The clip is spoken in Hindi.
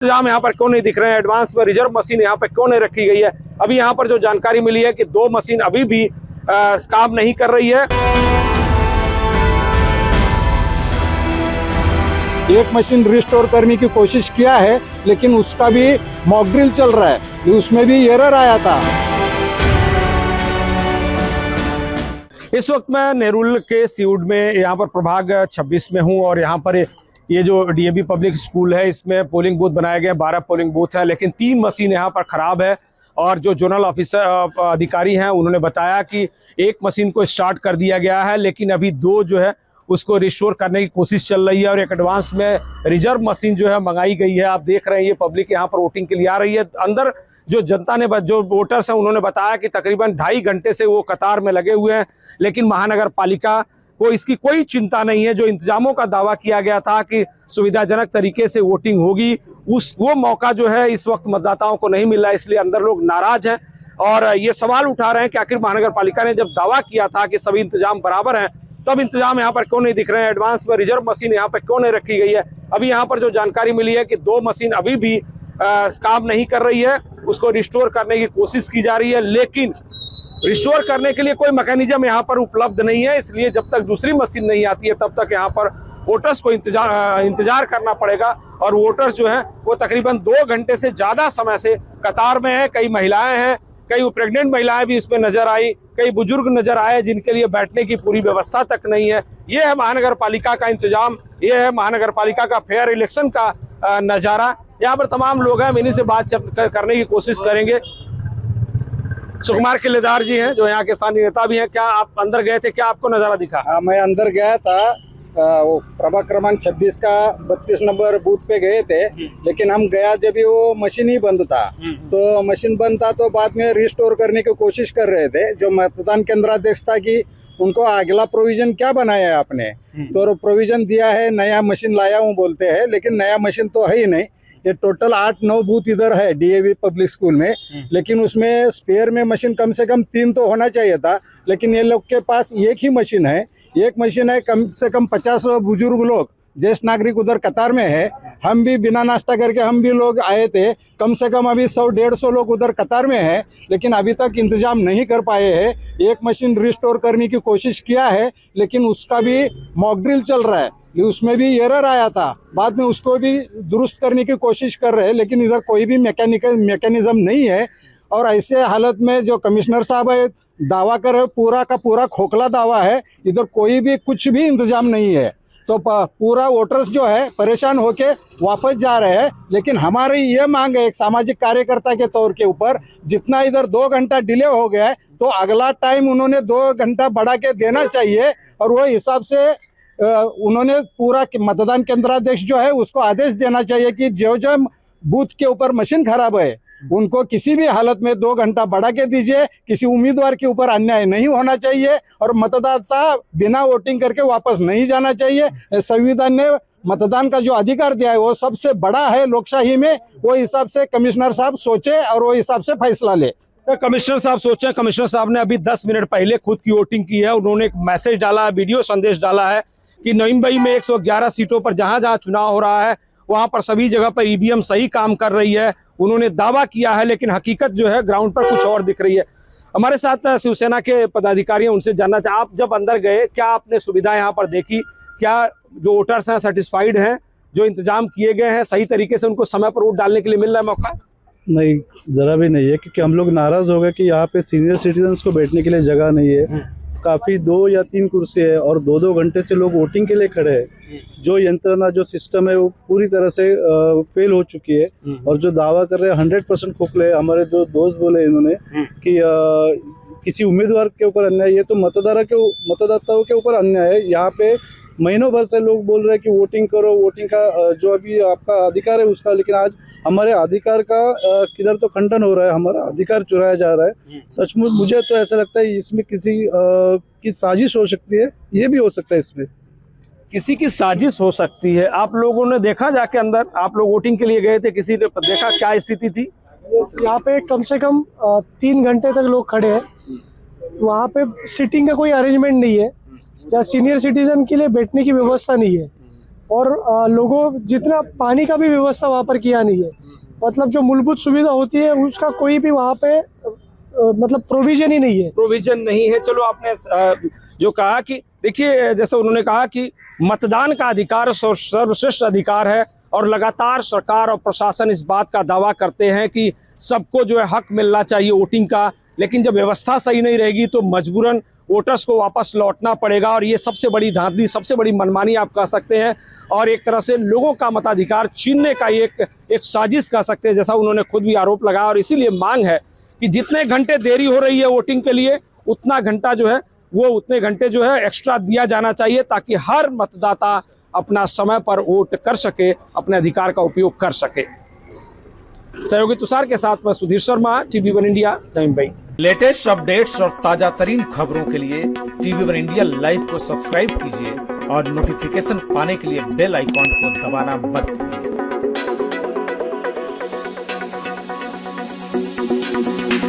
इंतजाम यहाँ पर क्यों नहीं दिख रहे हैं, एडवांस में रिजर्व मशीन यहाँ पर क्यों नहीं रखी गई है। अभी यहाँ पर जो जानकारी मिली है कि 2 मशीन अभी भी काम नहीं कर रही है। एक मशीन रिस्टोर करने की कोशिश किया है, लेकिन उसका भी मॉक ड्रिल चल रहा है, उसमें भी एरर आया था। इस वक्त मैं नेरुल के सीउड में यहाँ पर प्रभाग 26 में हूँ और यहाँ पर ये जो डीएवी पब्लिक स्कूल है इसमें पोलिंग बूथ बनाए गए, 12 पोलिंग बूथ है, लेकिन 3 मशीन यहाँ पर खराब है। और जो जोनल ऑफिसर अधिकारी हैं उन्होंने बताया कि एक मशीन को स्टार्ट कर दिया गया है, लेकिन अभी 2 जो है उसको रिस्टोर करने की कोशिश चल रही है और एक एडवांस में रिजर्व मशीन जो है मंगाई गई है। आप देख रहे हैं ये पब्लिक यहाँ पर वोटिंग के लिए आ रही है। अंदर जो जनता ने, जो वोटर्स हैं, उन्होंने बताया कि तकरीबन 2.5 घंटे से वो कतार में लगे हुए हैं, लेकिन महानगर पालिका को इसकी कोई चिंता नहीं है। जो इंतजामों का दावा किया गया था कि सुविधाजनक तरीके से वोटिंग होगी, वो मौका जो है इस वक्त मतदाताओं को नहीं मिला, इसलिए अंदर लोग नाराज हैं और ये सवाल उठा रहे हैं कि आखिर महानगर पालिका ने जब दावा किया था कि सभी इंतजाम बराबर हैं, तब इंतजाम यहाँ पर क्यों नहीं दिख रहे हैं, एडवांस में रिजर्व मशीन यहाँ पर क्यों नहीं रखी गई है। अभी यहाँ पर जो जानकारी मिली है कि 2 मशीन अभी भी काम नहीं कर रही है, उसको रिस्टोर करने की कोशिश की जा रही है, लेकिन रिस्टोर करने के लिए कोई मैकेनिज्म यहाँ पर उपलब्ध नहीं है। इसलिए जब तक दूसरी मशीन नहीं आती है तब तक यहाँ पर वोटर्स को इंतजार करना पड़ेगा। और वोटर्स जो हैं वो तकरीबन 2 घंटे से ज़्यादा समय से कतार में हैं। कई महिलाएं हैं, कई प्रेग्नेंट महिलाएं भी इसमें नजर आई, कई बुजुर्ग नजर आए जिनके लिए बैठने की पूरी व्यवस्था तक नहीं है। ये है महानगर पालिका का इंतजाम, ये है महानगर पालिका का फेयर इलेक्शन का नज़ारा। यहाँ पर तमाम लोग हैं, इन्हीं से बात करने की कोशिश करेंगे। सुकुमार किलेदार जी हैं जो यहाँ के स्थानीय नेता भी हैं। क्या आप अंदर गए थे, क्या आपको नज़ारा दिखा? हाँ, मैं अंदर गया था। वो प्रभाग क्रमांक 26 का 32 नंबर बूथ पे गए थे, लेकिन हम गया जब भी वो मशीन ही बंद था। तो मशीन बंद था तो बाद में रिस्टोर करने की कोशिश कर रहे थे। जो मतदान केंद्राध्यक्ष था कि उनको अगला प्रोविजन क्या बनाया है आपने, तो प्रोविजन दिया है, नया मशीन लाया हूँ बोलते हैं, लेकिन नया मशीन तो है ही नहीं। ये टोटल 8-9 बूथ इधर है डीएवी पब्लिक स्कूल में, लेकिन उसमें स्पेयर में मशीन कम से कम 3 तो होना चाहिए था, लेकिन ये लोग के पास एक ही मशीन है। एक मशीन है, कम से कम 50 बुजुर्ग लोग, ज्येष्ठ नागरिक उधर कतार में है। हम भी बिना नाश्ता करके हम भी लोग आए थे, कम से कम अभी 100-150 लोग उधर कतार में है, लेकिन अभी तक इंतजाम नहीं कर पाए हैं। एक मशीन रिस्टोर करने की कोशिश किया है, लेकिन उसका भी मॉक ड्रिल चल रहा है, उसमें भी एरर आया था। बाद में उसको भी दुरुस्त करने की कोशिश कर रहे हैं, लेकिन इधर कोई भी मैकेनिज्म नहीं है। और ऐसे हालत में जो कमिश्नर साहब है दावा कर रहे, पूरा का पूरा खोखला दावा है, इधर कोई भी कुछ भी इंतजाम नहीं है। तो पूरा वोटर्स जो है परेशान होके वापस जा रहे हैं। लेकिन हमारी ये मांग है एक सामाजिक कार्यकर्ता के तौर के ऊपर, जितना इधर 2 घंटा डिले हो गया है तो अगला टाइम उन्होंने 2 घंटा बढ़ा के देना चाहिए। और वो हिसाब से उन्होंने पूरा मतदान केंद्राध्यक्ष जो है उसको आदेश देना चाहिए कि जो जो बूथ के ऊपर मशीन खराब है उनको किसी भी हालत में 2 घंटा बढ़ा के दीजिए। किसी उम्मीदवार के ऊपर अन्याय नहीं होना चाहिए और मतदाता बिना वोटिंग करके वापस नहीं जाना चाहिए। संविधान ने मतदान का जो अधिकार दिया है वो सबसे बड़ा है लोकशाही में। वो हिसाब से कमिश्नर साहब सोचे और वो हिसाब से फैसला ले। कमिश्नर साहब सोचे, कमिश्नर साहब ने अभी 10 मिनट पहले खुद की वोटिंग की है। उन्होंने एक मैसेज डाला है, वीडियो संदेश डाला है कि नईमुंबई में 111 सीटों पर जहां जहां चुनाव हो रहा है वहां पर सभी जगह पर ईवीएम सही काम कर रही है। उन्होंने दावा किया है, लेकिन हकीकत जो है ग्राउंड पर कुछ और दिख रही है। हमारे साथ शिवसेना के पदाधिकारी हैं, उनसे जानना चाहें, आप जब अंदर गए क्या आपने सुविधा यहाँ पर देखी? क्या जो वोटर्स हैं सेटिस्फाइड हैं? जो इंतजाम किए गए हैं सही तरीके से उनको समय पर वोट डालने के लिए मिल रहा है मौका? नहीं, जरा भी नहीं है, क्योंकि हम लोग नाराज हो गए कि यहाँ पे सीनियर सिटीजन्स को बैठने के लिए जगह नहीं है। काफ़ी 2 या 3 कुर्सी है और 2-2 घंटे से लोग वोटिंग के लिए खड़े हैं। जो यंत्रणा, जो सिस्टम है वो पूरी तरह से फेल हो चुकी है। और जो दावा कर रहे हैं 100% खोखले। हमारे जो दोस्त बोले इन्होंने कि किसी उम्मीदवार के ऊपर अन्याय है, तो मतदाताओं के ऊपर अन्याय है। यहाँ पे महीनों भर से लोग बोल रहे हैं कि वोटिंग करो, वोटिंग का जो अभी आपका अधिकार है उसका, लेकिन आज हमारे अधिकार का किधर तो खंडन हो रहा है, हमारा अधिकार चुराया जा रहा है। सचमुच मुझे तो ऐसा लगता है इसमें किसी की साजिश हो सकती है, ये भी हो सकता है इसमें किसी की साजिश हो सकती है। आप लोगों ने देखा जाके अंदर, आप लोग वोटिंग के लिए गए थे, किसी ने देखा क्या स्थिति थी? यहाँ पे कम से कम 3 घंटे तक लोग खड़े हैं। वहाँ पे सिटिंग का कोई अरेंजमेंट नहीं है, या सीनियर सिटीजन के लिए बैठने की व्यवस्था नहीं है। और लोगों जितना पानी का भी व्यवस्था वहाँ पर किया नहीं है। मतलब जो मूलभूत सुविधा होती है उसका कोई भी वहाँ पे मतलब प्रोविजन ही नहीं है। प्रोविजन नहीं है। चलो आपने जो कहा कि देखिए, जैसे उन्होंने कहा कि मतदान का अधिकार सर्वश्रेष्ठ अधिकार है और लगातार सरकार और प्रशासन इस बात का दावा करते हैं कि सबको जो है हक मिलना चाहिए वोटिंग का, लेकिन जब व्यवस्था सही नहीं रहेगी तो मजबूरन वोटर्स को वापस लौटना पड़ेगा। और ये सबसे बड़ी धांधली, सबसे बड़ी मनमानी आप कह सकते हैं, और एक तरह से लोगों का मताधिकार छीनने का एक साजिश कह सकते हैं, जैसा उन्होंने खुद भी आरोप लगाया। और इसीलिए मांग है कि जितने घंटे देरी हो रही है वोटिंग के लिए, उतना घंटा जो है वो उतने घंटे जो है एक्स्ट्रा दिया जाना चाहिए, ताकि हर मतदाता अपना समय पर वोट कर सके, अपने अधिकार का उपयोग कर सके। सहयोगी तुषार के साथ मैं सुधीर शर्मा, TV1 इंडिया, नई मुंबई। लेटेस्ट अपडेट्स और ताजा तरीन खबरों के लिए TV1 इंडिया लाइव को सब्सक्राइब कीजिए और नोटिफिकेशन पाने के लिए बेल आइकॉन को दबाना मत भूलिए।